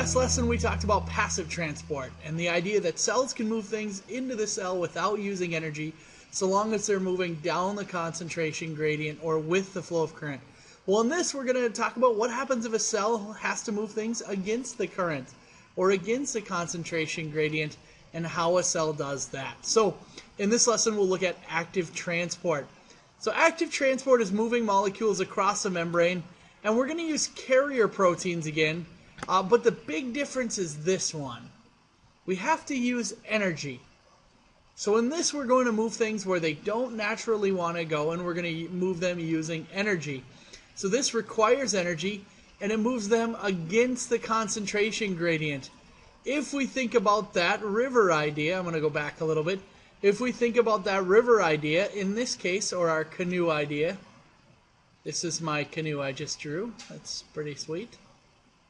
last lesson we talked about passive transport and the idea that cells can move things into the cell without using energy so long as they're moving down the concentration gradient or with the flow of current. Well, in this we're going to talk about what happens if a cell has to move things against the current or against the concentration gradient and how a cell does that. So in this lesson we'll look at active transport. So active transport is moving molecules across a membrane, and we're going to use carrier proteins again, but the big difference is this one. We have to use energy. So in this we're going to move things where they don't naturally want to go, and we're going to move them using energy. So this requires energy, and it moves them against the concentration gradient. If we think about that river idea, I'm going to go back a little bit. If we think about that river idea, in this case, or our canoe idea, this is my canoe I just drew. That's pretty sweet.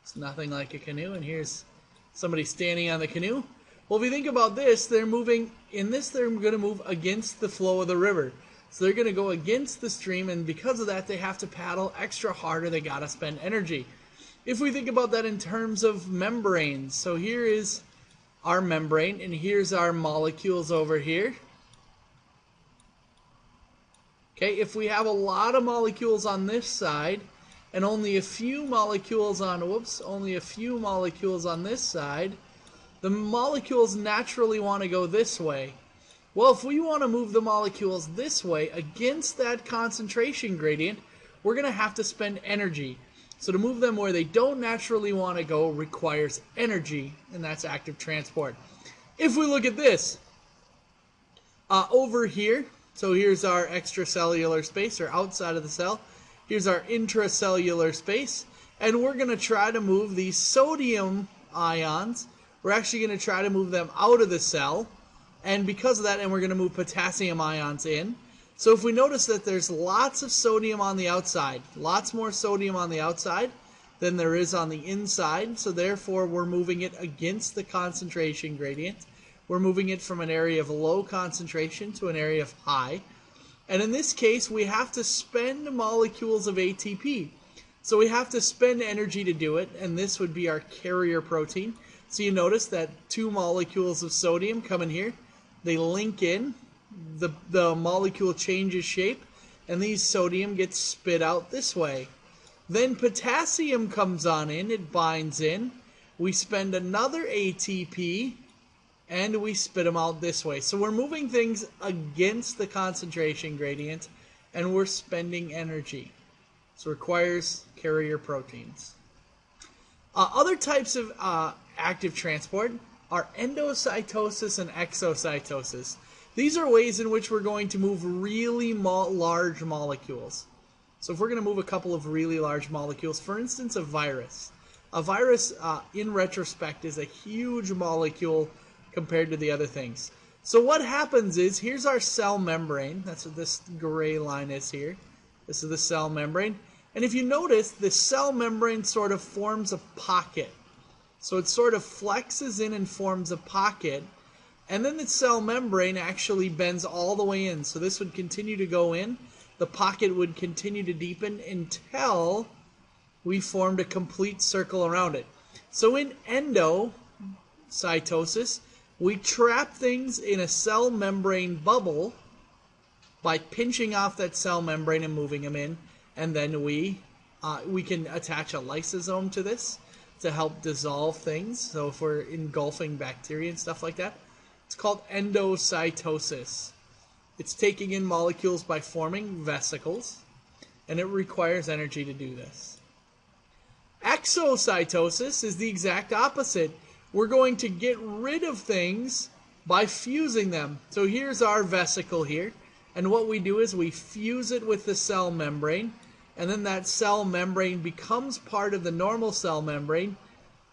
It's nothing like a canoe, and here's somebody standing on the canoe. Well, if you think about this, they're moving, in this they're going to move against the flow of the river. So they're going to go against the stream, and because of that they have to paddle extra harder, they got to spend energy. If we think about that in terms of membranes, so here is our membrane, and here's our molecules over here. Okay, if we have a lot of molecules on this side and only a few molecules on, only a few molecules on this side, the molecules naturally want to go this way. Well, if we want to move the molecules this way against that concentration gradient, we're going to have to spend energy. So to move them where they don't naturally want to go requires energy, and that's active transport. If we look at this, over here, so here's our extracellular space, or outside of the cell. Here's our intracellular space, and we're going to try to move these sodium ions. We're actually going to try to move them out of the cell, and because of that, and we're going to move potassium ions in. So if we notice that there's lots of sodium on the outside, lots more sodium on the outside than there is on the inside, so therefore we're moving it against the concentration gradient. We're moving it from an area of low concentration to an area of high. And in this case, we have to spend molecules of ATP. So we have to spend energy to do it, and this would be our carrier protein. So you notice that 2 molecules of sodium come in here. They link in. The molecule changes shape, and these sodium gets spit out this way. Then potassium comes on in, it binds in. We spend another ATP, and we spit them out this way. So we're moving things against the concentration gradient, and we're spending energy. So it requires carrier proteins. Other types of active transport are endocytosis and exocytosis. These are ways in which we're going to move really large molecules. So if we're going to move a couple of really large molecules, for instance, a virus. A virus, in retrospect, is a huge molecule compared to the other things. So what happens is, here's our cell membrane. That's what this gray line is here. This is the cell membrane. And if you notice, the cell membrane sort of forms a pocket. So it sort of flexes in and forms a pocket. And then the cell membrane actually bends all the way in. So this would continue to go in. The pocket would continue to deepen until we formed a complete circle around it. So in endocytosis, we trap things in a cell membrane bubble by pinching off that cell membrane and moving them in. And then we can attach a lysosome to this to help dissolve things. So if we're engulfing bacteria and stuff like that. It's called endocytosis. It's taking in molecules by forming vesicles, and it requires energy to do this. Exocytosis is the exact opposite. We're going to get rid of things by fusing them. So here's our vesicle here, and what we do is we fuse it with the cell membrane, and then that cell membrane becomes part of the normal cell membrane,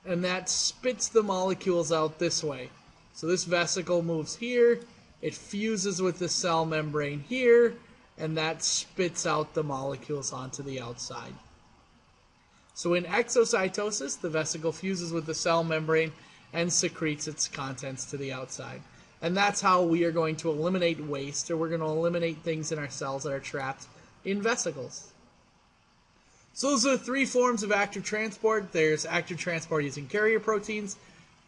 and that spits the molecules out this way. So this vesicle moves here, it fuses with the cell membrane here, and that spits out the molecules onto the outside. So in exocytosis, the vesicle fuses with the cell membrane and secretes its contents to the outside. And that's how we are going to eliminate waste, or we're going to eliminate things in our cells that are trapped in vesicles. So those are the three forms of active transport. There's active transport using carrier proteins,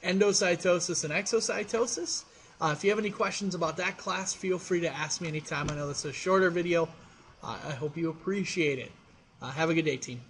endocytosis, and exocytosis. If you have any questions about that class, feel free to ask me anytime. I know this is a shorter video. I hope you appreciate it. Have a good day, team.